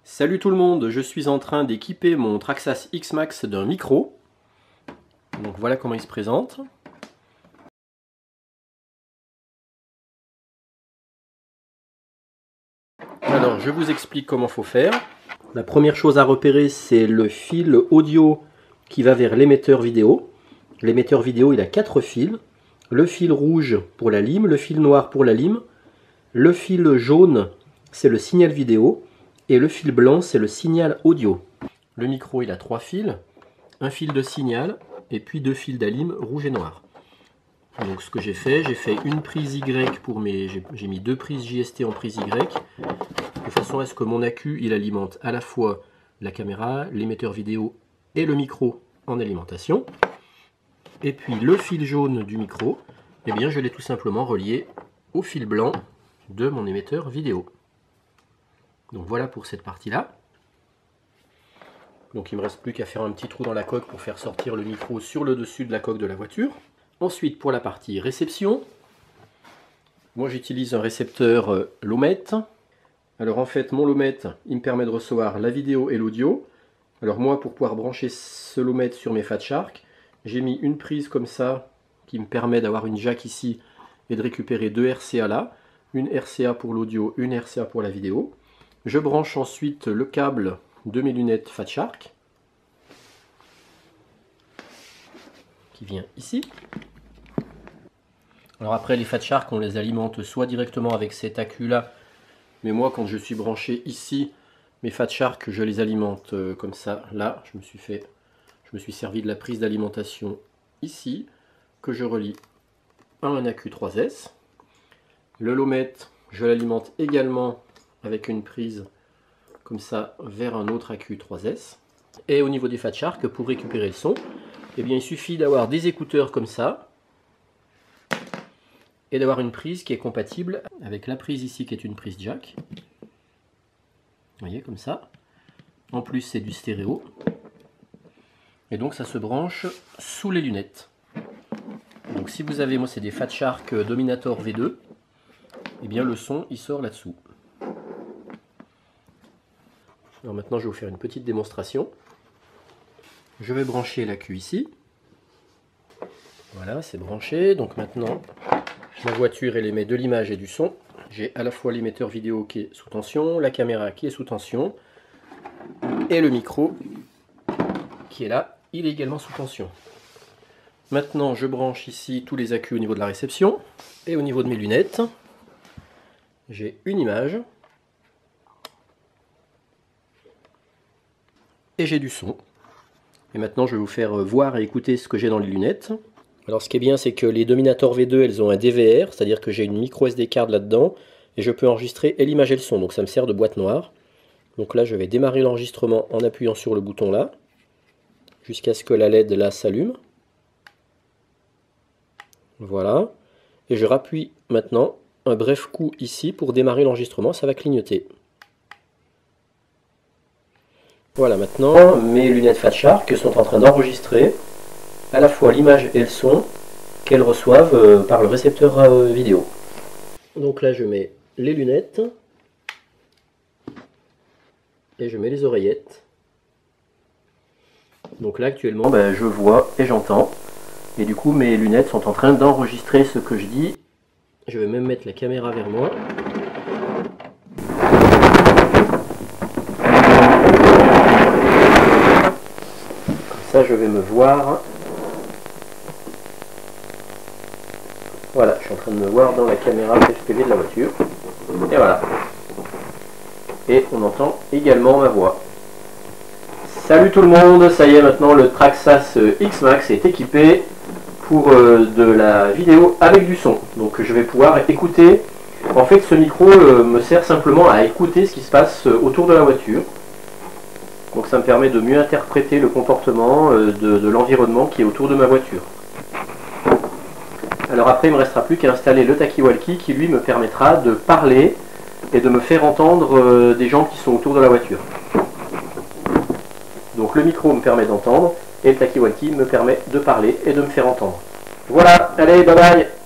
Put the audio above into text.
Salut tout le monde, je suis en train d'équiper mon Traxxas X-Max d'un micro. Donc voilà comment il se présente. Alors je vous explique comment il faut faire. La première chose à repérer, c'est le fil audio qui va vers l'émetteur vidéo. L'émetteur vidéo, il a 4 fils. Le fil rouge pour la lime, le fil noir pour la lime. Le fil jaune, c'est le signal vidéo. Et le fil blanc, c'est le signal audio. Le micro, il a 3 fils. Un fil de signal et puis 2 fils d'alim rouge et noir. Donc ce que j'ai fait une prise Y pour mes... J'ai mis 2 prises JST en prise Y. De façon à ce que mon accu, il alimente à la fois la caméra, l'émetteur vidéo et le micro en alimentation. Et puis le fil jaune du micro, eh bien je l'ai tout simplement relié au fil blanc de mon émetteur vidéo. Donc voilà pour cette partie-là. Donc il ne me reste plus qu'à faire un petit trou dans la coque pour faire sortir le micro sur le dessus de la coque de la voiture. Ensuite pour la partie réception, moi j'utilise un récepteur Lomet. Alors en fait mon Lomet, il me permet de recevoir la vidéo et l'audio. Alors moi pour pouvoir brancher ce Lomet sur mes Fat Shark, j'ai mis une prise comme ça qui me permet d'avoir une jack ici et de récupérer 2 RCA là. Une RCA pour l'audio, une RCA pour la vidéo. Je branche ensuite le câble de mes lunettes Fat Shark qui vient ici. Alors après les Fat Shark on les alimente soit directement avec cet accu là, mais moi quand je suis branché ici, mes Fat Shark je les alimente comme ça. Là je me suis servi de la prise d'alimentation ici que je relie à un accu 3S. Le Lomet je l'alimente également avec une prise comme ça vers un autre accu 3S. Et au niveau des Fat Shark, pour récupérer le son, eh bien, il suffit d'avoir des écouteurs comme ça et d'avoir une prise qui est compatible avec la prise ici qui est une prise jack. Vous voyez, comme ça. En plus, c'est du stéréo. Et donc, ça se branche sous les lunettes. Donc, si vous avez, moi, c'est des Fat Shark Dominator V2, eh bien, le son, il sort là-dessous. Alors maintenant je vais vous faire une petite démonstration. Je vais brancher l'accu ici. Voilà, c'est branché. Donc maintenant ma voiture elle émet de l'image et du son. J'ai à la fois l'émetteur vidéo qui est sous tension, la caméra qui est sous tension et le micro qui est là, il est également sous tension. Maintenant je branche ici tous les accus au niveau de la réception et au niveau de mes lunettes. J'ai une image. Et j'ai du son. Et maintenant je vais vous faire voir et écouter ce que j'ai dans les lunettes. Alors ce qui est bien c'est que les Dominator V2 elles ont un DVR, c'est-à-dire que j'ai une micro SD card là-dedans et je peux enregistrer et l'image et le son, donc ça me sert de boîte noire. Donc là je vais démarrer l'enregistrement en appuyant sur le bouton là, jusqu'à ce que la LED là s'allume. Voilà. Et je rappuie maintenant un bref coup ici pour démarrer l'enregistrement, ça va clignoter. Voilà, maintenant mes lunettes Fat Shark sont en train d'enregistrer à la fois l'image et le son qu'elles reçoivent par le récepteur vidéo. Donc là je mets les lunettes et je mets les oreillettes. Donc là actuellement je vois et j'entends et du coup mes lunettes sont en train d'enregistrer ce que je dis. Je vais même mettre la caméra vers moi. Ça, je vais me voir. Voilà, je suis en train de me voir dans la caméra FPV de la voiture. Et voilà. Et on entend également ma voix. Salut tout le monde, ça y est, maintenant le Traxxas X-Max est équipé pour de la vidéo avec du son. Donc je vais pouvoir écouter. En fait, ce micro me sert simplement à écouter ce qui se passe autour de la voiture. Donc ça me permet de mieux interpréter le comportement de l'environnement qui est autour de ma voiture. Alors après il ne me restera plus qu'à installer le talkie-walkie qui lui me permettra de parler et de me faire entendre des gens qui sont autour de la voiture. Donc le micro me permet d'entendre et le talkie-walkie me permet de parler et de me faire entendre. Voilà, allez, bye bye!